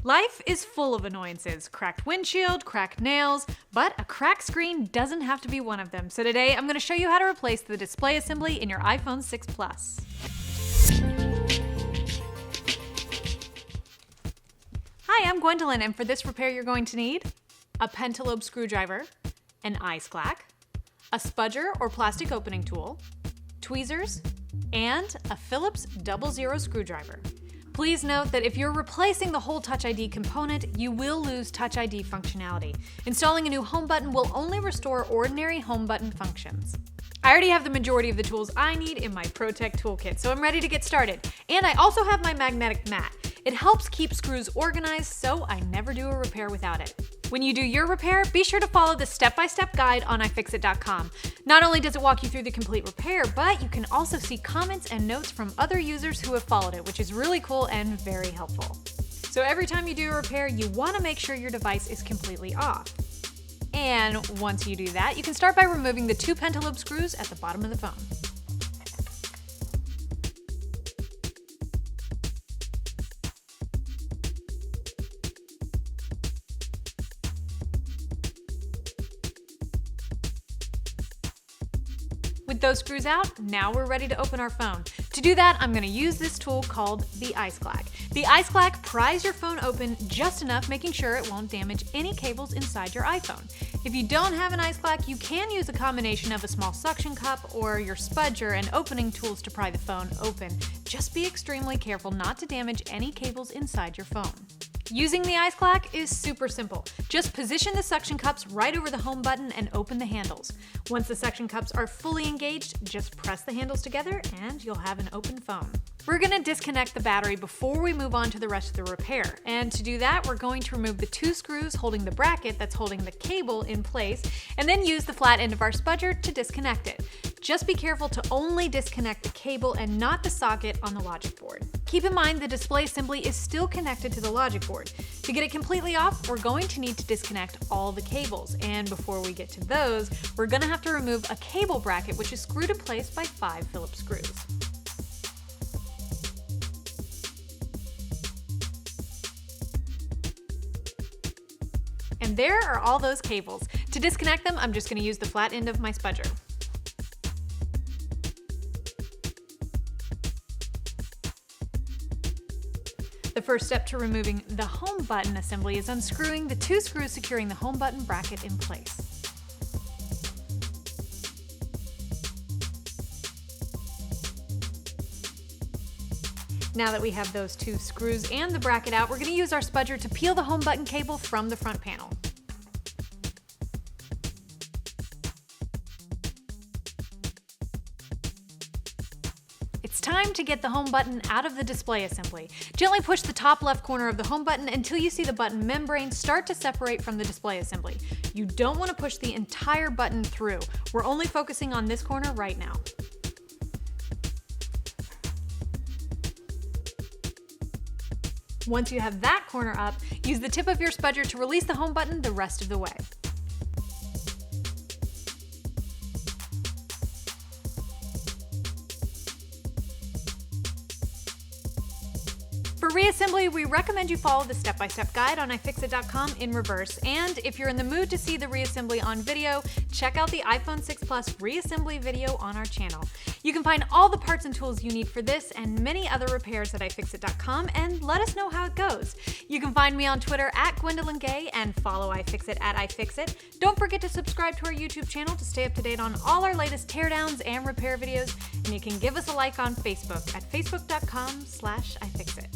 Life is full of annoyances, cracked windshield, cracked nails, but a cracked screen doesn't have to be one of them. So today I'm going to show you how to replace the display assembly in your iPhone 6 Plus. Hi, I'm Gwendolyn, and for this repair you're going to need a pentalobe screwdriver, an ice clack, a spudger or plastic opening tool, tweezers, and a Phillips 00 screwdriver. Please note that if you're replacing the whole Touch ID component, you will lose Touch ID functionality. Installing a new home button will only restore ordinary home button functions. I already have the majority of the tools I need in my ProTech toolkit, so I'm ready to get started. And I also have my magnetic mat. It helps keep screws organized, so I never do a repair without it. When you do your repair, be sure to follow the step-by-step guide on iFixit.com. Not only does it walk you through the complete repair, but you can also see comments and notes from other users who have followed it, which is really cool and very helpful. So every time you do a repair, you want to make sure your device is completely off. And once you do that, you can start by removing the 2 pentalobe screws at the bottom of the phone. With those screws out, now we're ready to open our phone. To do that, I'm going to use this tool called the ice clack. The ice clack pries your phone open just enough, making sure it won't damage any cables inside your iPhone. If you don't have an ice clack, you can use a combination of a small suction cup or your spudger and opening tools to pry the phone open. Just be extremely careful not to damage any cables inside your phone. Using the ice clack is super simple. Just position the suction cups right over the home button and open the handles. Once the suction cups are fully engaged, just press the handles together and you'll have an open phone. We're going to disconnect the battery before we move on to the rest of the repair. And to do that, we're going to remove the 2 screws holding the bracket that's holding the cable in place, and then use the flat end of our spudger to disconnect it. Just be careful to only disconnect the cable and not the socket on the logic board. Keep in mind the display assembly is still connected to the logic board. To get it completely off, we're going to need to disconnect all the cables. And before we get to those, we're going to have to remove a cable bracket which is screwed in place by 5 Phillips screws. And there are all those cables. To disconnect them, I'm just going to use the flat end of my spudger. The first step to removing the home button assembly is unscrewing the 2 screws securing the home button bracket in place. Now that we have those 2 screws and the bracket out, we're going to use our spudger to peel the home button cable from the front panel. It's time to get the home button out of the display assembly. Gently push the top left corner of the home button until you see the button membrane start to separate from the display assembly. You don't want to push the entire button through. We're only focusing on this corner right now. Once you have that corner up, use the tip of your spudger to release the home button the rest of the way. For reassembly, we recommend you follow the step-by-step guide on iFixit.com in reverse. And if you're in the mood to see the reassembly on video, check out the iPhone 6 Plus reassembly video on our channel. You can find all the parts and tools you need for this and many other repairs at iFixit.com, and let us know how it goes. You can find me on Twitter at Gwendolyn Gay and follow iFixit at iFixit. Don't forget to subscribe to our YouTube channel to stay up to date on all our latest teardowns and repair videos, and you can give us a like on Facebook at facebook.com/iFixit.